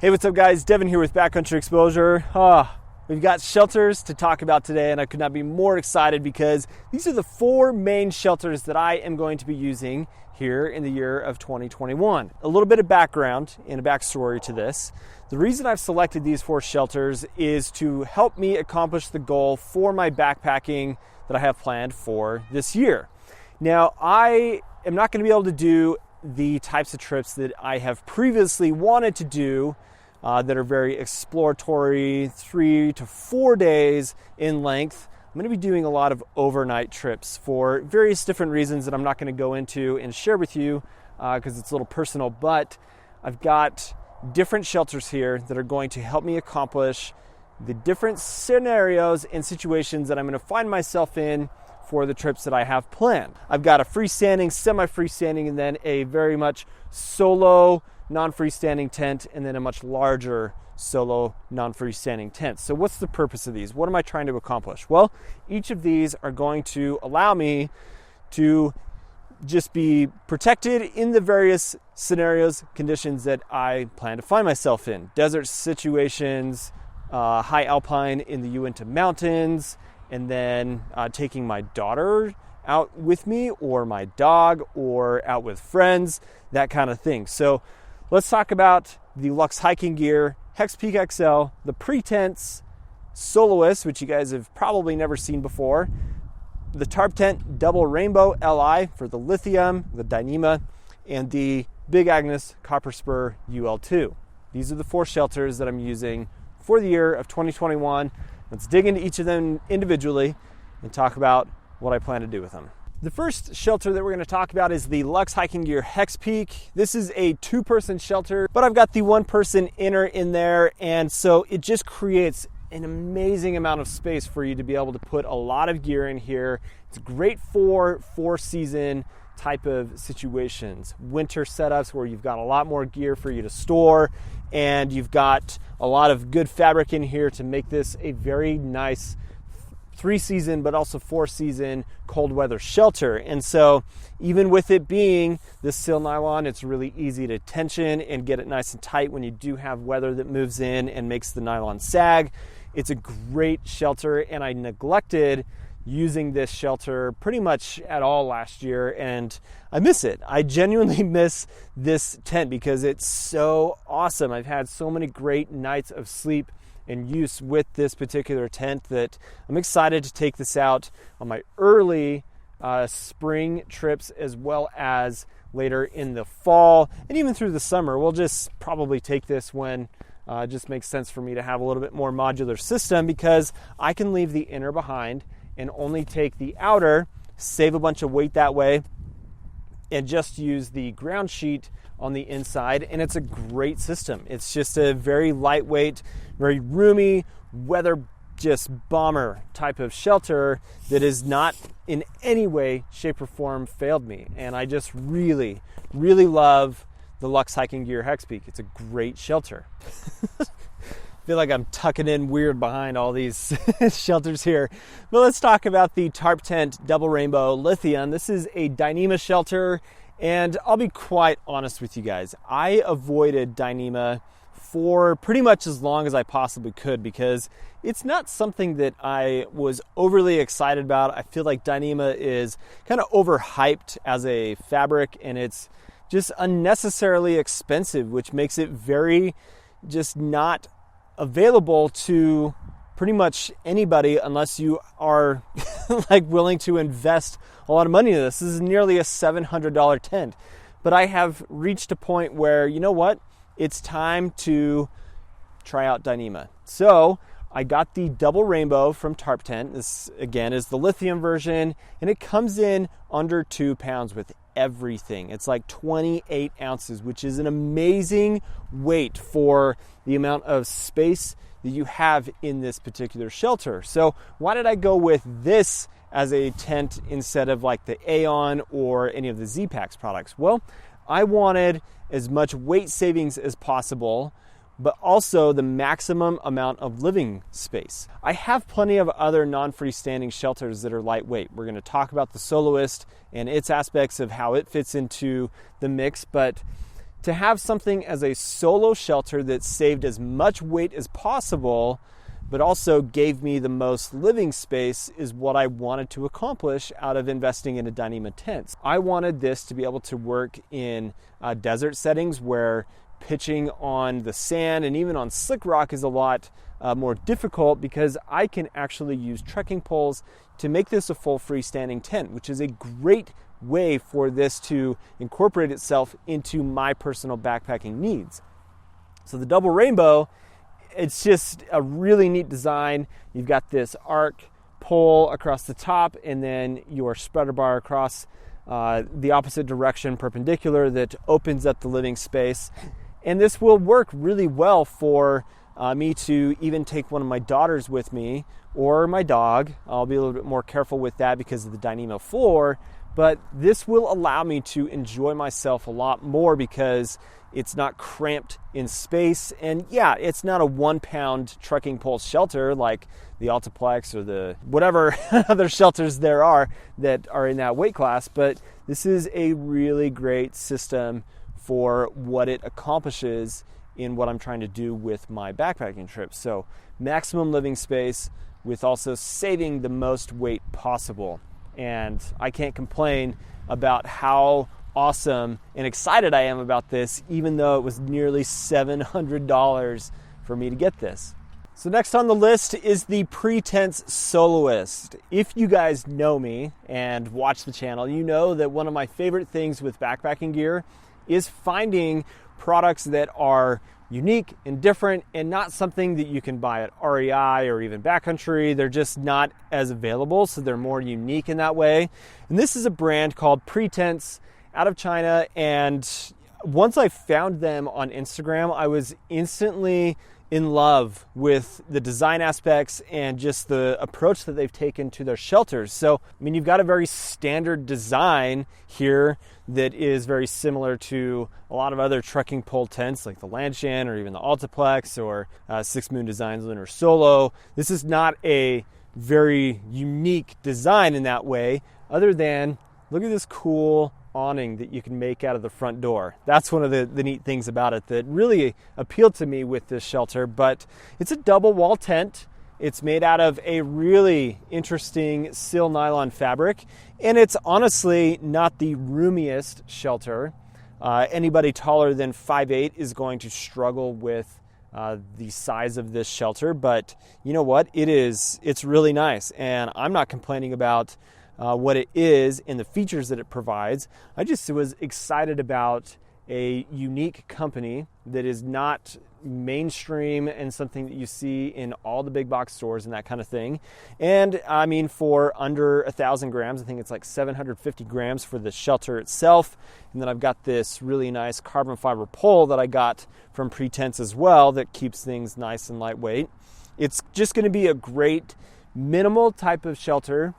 Hey, what's up guys? Devin here with Backcountry Exposure. We've got shelters to talk about today, and I could not be more excited because these are the 4 main shelters that I am going to be using here in the year of 2021. A little bit of background and a backstory to this. The reason I've selected these 4 shelters is to help me accomplish the goal for my backpacking that I have planned for this year. Now, I am not going to be able to do the types of trips that I have previously wanted to do that are very exploratory, 3 to 4 days in length. I'm going to be doing a lot of overnight trips for various different reasons that I'm not going to go into and share with you because it's a little personal, but I've got different shelters here that are going to help me accomplish the different scenarios and situations that I'm going to find myself in for the trips that I have planned. I've got a freestanding, semi-freestanding, and then a very much solo non-freestanding tent, and then a much larger solo non-freestanding tent. So what's the purpose of these? What am I trying to accomplish? Well, each of these are going to allow me to just be protected in the various scenarios, conditions that I plan to find myself in. Desert situations, high alpine in the Uinta Mountains, and then taking my daughter out with me, or my dog, or out with friends, that kind of thing. So let's talk about the Luxe Hiking Gear Hex Peak XL, the Pretents Soloist, which you guys have probably never seen before, the Tarptent Double Rainbow LI for the lithium, the Dyneema, and the Big Agnes Copper Spur UL2. These are the 4 shelters that I'm using for the year of 2021. Let's dig into each of them individually and talk about what I plan to do with them. The first shelter that we're going to talk about is the Luxe Hiking Gear Hex Peak. This is a 2-person shelter, but I've got the 1-person inner in there, and so it just creates an amazing amount of space for you to be able to put a lot of gear in here. It's great for 4-season type of situations. Winter setups where you've got a lot more gear for you to store, and you've got a lot of good fabric in here to make this a very nice 3-season but also 4-season cold weather shelter. And so even with it being this sil nylon, it's really easy to tension and get it nice and tight when you do have weather that moves in and makes the nylon sag. It's a great shelter, and I neglected using this shelter pretty much at all last year, and I miss it. I genuinely miss this tent because it's so awesome. I've had so many great nights of sleep and use with this particular tent that I'm excited to take this out on my early spring trips, as well as later in the fall and even through the summer. We'll just probably take this when it just makes sense for me to have a little bit more modular system, because I can leave the inner behind and only take the outer, save a bunch of weight that way, and just use the ground sheet on the inside, and it's a great system. It's just a very lightweight, very roomy, weather just bomber type of shelter that is not in any way, shape, or form failed me. And I just really, really love the Luxe Hiking Gear Hex Peak. It's a great shelter. I feel like I'm tucking in weird behind all these shelters here. But let's talk about the Tarptent Double Rainbow Lithium. This is a Dyneema shelter, and I'll be quite honest with you guys. I avoided Dyneema for pretty much as long as I possibly could because it's not something that I was overly excited about. I feel like Dyneema is kind of overhyped as a fabric, and it's just unnecessarily expensive, which makes it very just not available to pretty much anybody unless you are like willing to invest a lot of money in this. This is nearly a $700 tent. But I have reached a point where, you know what? It's time to try out Dyneema. So I got the Double Rainbow from Tarptent. This, again, is the lithium version, and it comes in under 2 pounds with everything. It's like 28 ounces, which is an amazing weight for the amount of space that you have in this particular shelter. So why did I go with this as a tent instead of like the Aeon or any of the Z-Packs products? Well, I wanted as much weight savings as possible, but also the maximum amount of living space. I have plenty of other non-freestanding shelters that are lightweight. We're going to talk about the Soloist and its aspects of how it fits into the mix, but to have something as a solo shelter that saved as much weight as possible, but also gave me the most living space is what I wanted to accomplish out of investing in a Dyneema tent. I wanted this to be able to work in desert settings where pitching on the sand and even on slick rock is a lot more difficult, because I can actually use trekking poles to make this a full freestanding tent, which is a great way for this to incorporate itself into my personal backpacking needs. So the double rainbow, it's just a really neat design. You've got this arc pole across the top and then your spreader bar across the opposite direction perpendicular that opens up the living space. And this will work really well for me to even take one of my daughters with me or my dog. I'll be a little bit more careful with that because of the Dyneema floor, but this will allow me to enjoy myself a lot more because it's not cramped in space. And yeah, it's not a 1 pound trekking pole shelter like the Altiplex or the whatever other shelters there are that are in that weight class, but this is a really great system for what it accomplishes in what I'm trying to do with my backpacking trips. So maximum living space with also saving the most weight possible. And I can't complain about how awesome and excited I am about this, even though it was nearly $700 for me to get this. So next on the list is the Pretents Soloist. If you guys know me and watch the channel, you know that one of my favorite things with backpacking gear is finding products that are unique and different and not something that you can buy at REI or even Backcountry. They're just not as available, so they're more unique in that way. And this is a brand called Pretents out of China, and once I found them on Instagram, I was instantly in love with the design aspects and just the approach that they've taken to their shelters. So, I mean, you've got a very standard design here that is very similar to a lot of other trekking pole tents like the Lanshan or even the Altiplex or Six Moon Designs Lunar Solo. This is not a very unique design in that way, other than look at this cool awning that you can make out of the front door. That's one of the neat things about it that really appealed to me with this shelter. But it's a double wall tent. It's made out of a really interesting sil nylon fabric, and it's honestly not the roomiest shelter. Anybody taller than 5'8" is going to struggle with the size of this shelter, but you know what? It's really nice, and I'm not complaining about what it is and the features that it provides. I just was excited about a unique company that is not mainstream and something that you see in all the big box stores and that kind of thing. And I mean, for under 1,000 grams, I think it's like 750 grams for the shelter itself. And then I've got this really nice carbon fiber pole that I got from Pretents as well that keeps things nice and lightweight. It's just going to be a great minimal type of shelter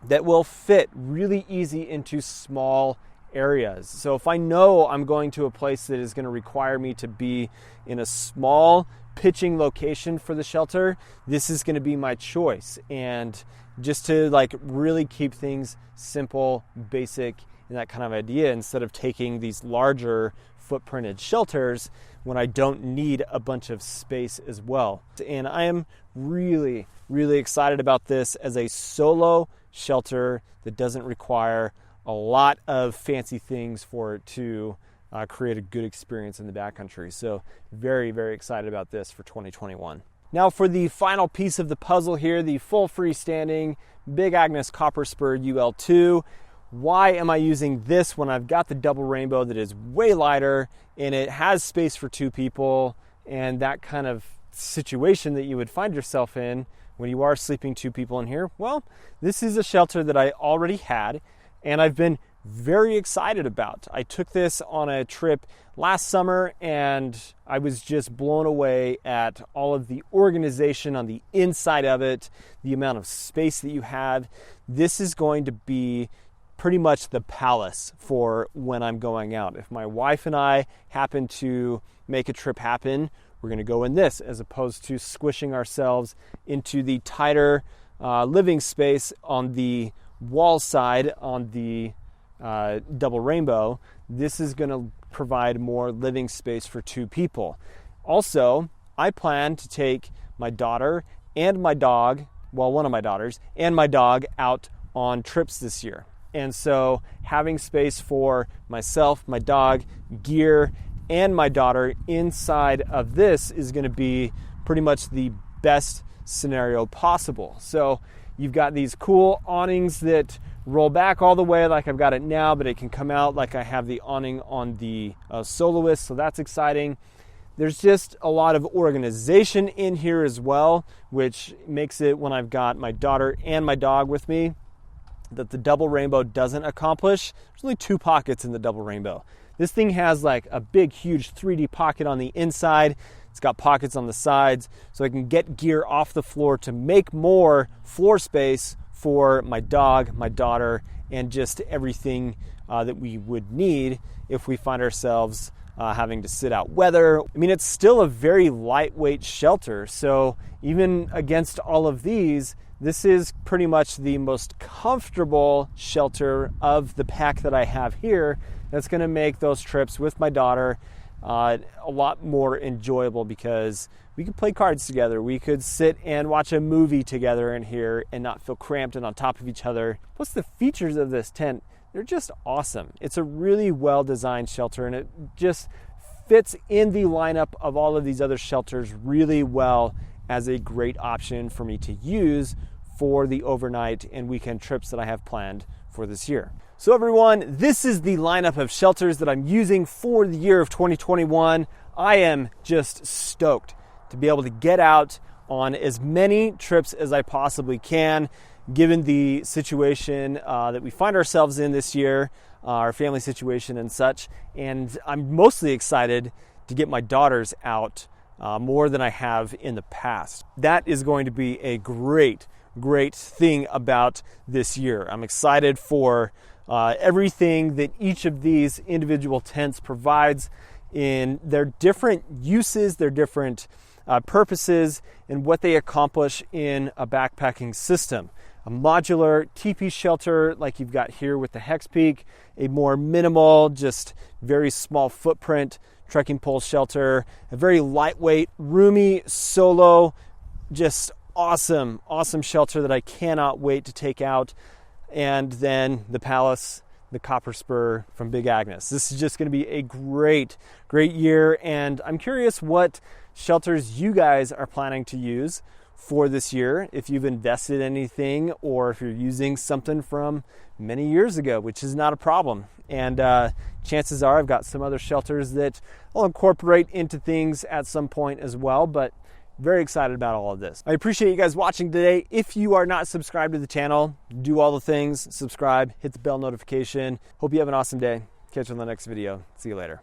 that will fit really easy into small areas. So if I know I'm going to a place that is going to require me to be in a small pitching location for the shelter, this is going to be my choice. And just to like really keep things simple, basic, and that kind of idea, instead of taking these larger footprinted shelters when I don't need a bunch of space as well. And I am really, really excited about this as a solo shelter that doesn't require a lot of fancy things for it to create a good experience in the backcountry. So very, very excited about this for 2021. Now for the final piece of the puzzle here, the full freestanding Big Agnes Copper Spur UL2. Why am I using this when I've got the double rainbow that is way lighter and it has space for two people and that kind of situation that you would find yourself in when you are sleeping two people in here? Well, this is a shelter that I already had and I've been very excited about. I took this on a trip last summer and I was just blown away at all of the organization on the inside of it, the amount of space that you have. This is going to be pretty much the palace for when I'm going out. If my wife and I happen to make a trip happen, we're going to go in this as opposed to squishing ourselves into the tighter living space on the wall side on the double rainbow. This is going to provide more living space for 2 people. Also, I plan to take my daughter and my dog, well, one of my daughters, and my dog out on trips this year. And so having space for myself, my dog, gear, and my daughter inside of this is going to be pretty much the best scenario possible. So you've got these cool awnings that roll back all the way like I've got it now, but it can come out like I have the awning on the Soloist, so that's exciting. There's just a lot of organization in here as well, which makes it, when I've got my daughter and my dog with me, that the double rainbow doesn't accomplish. There's only 2 pockets in the double rainbow. This thing has like a big, huge 3D pocket on the inside. It's got pockets on the sides, so I can get gear off the floor to make more floor space for my dog, my daughter, and just everything that we would need if we find ourselves having to sit out weather. I mean, it's still a very lightweight shelter, so even against all of these, this is pretty much the most comfortable shelter of the pack that I have here. That's going to make those trips with my daughter a lot more enjoyable, because we could play cards together. We could sit and watch a movie together in here and not feel cramped and on top of each other. Plus, the features of this tent, they're just awesome. It's a really well-designed shelter, and it just fits in the lineup of all of these other shelters really well as a great option for me to use for the overnight and weekend trips that I have planned for this year. So everyone, this is the lineup of shelters that I'm using for the year of 2021. I am just stoked to be able to get out on as many trips as I possibly can, given the situation that we find ourselves in this year, our family situation and such. And I'm mostly excited to get my daughters out more than I have in the past. That is going to be a great thing about this year. I'm excited for everything that each of these individual tents provides in their different uses, their different purposes, and what they accomplish in a backpacking system. A modular teepee shelter like you've got here with the Hex Peak, a more minimal, just very small footprint trekking pole shelter, a very lightweight, roomy, solo, just awesome shelter that I cannot wait to take out. And then the Palace, the Copper Spur from Big Agnes. This is just going to be a great year, and I'm curious what shelters you guys are planning to use for this year, if you've invested anything or if you're using something from many years ago, which is not a problem. And chances are I've got some other shelters that I'll incorporate into things at some point as well, but very excited about all of this. I appreciate you guys watching today. If you are not subscribed to the channel, do all the things, subscribe, hit the bell notification. Hope you have an awesome day. Catch you on the next video. See you later.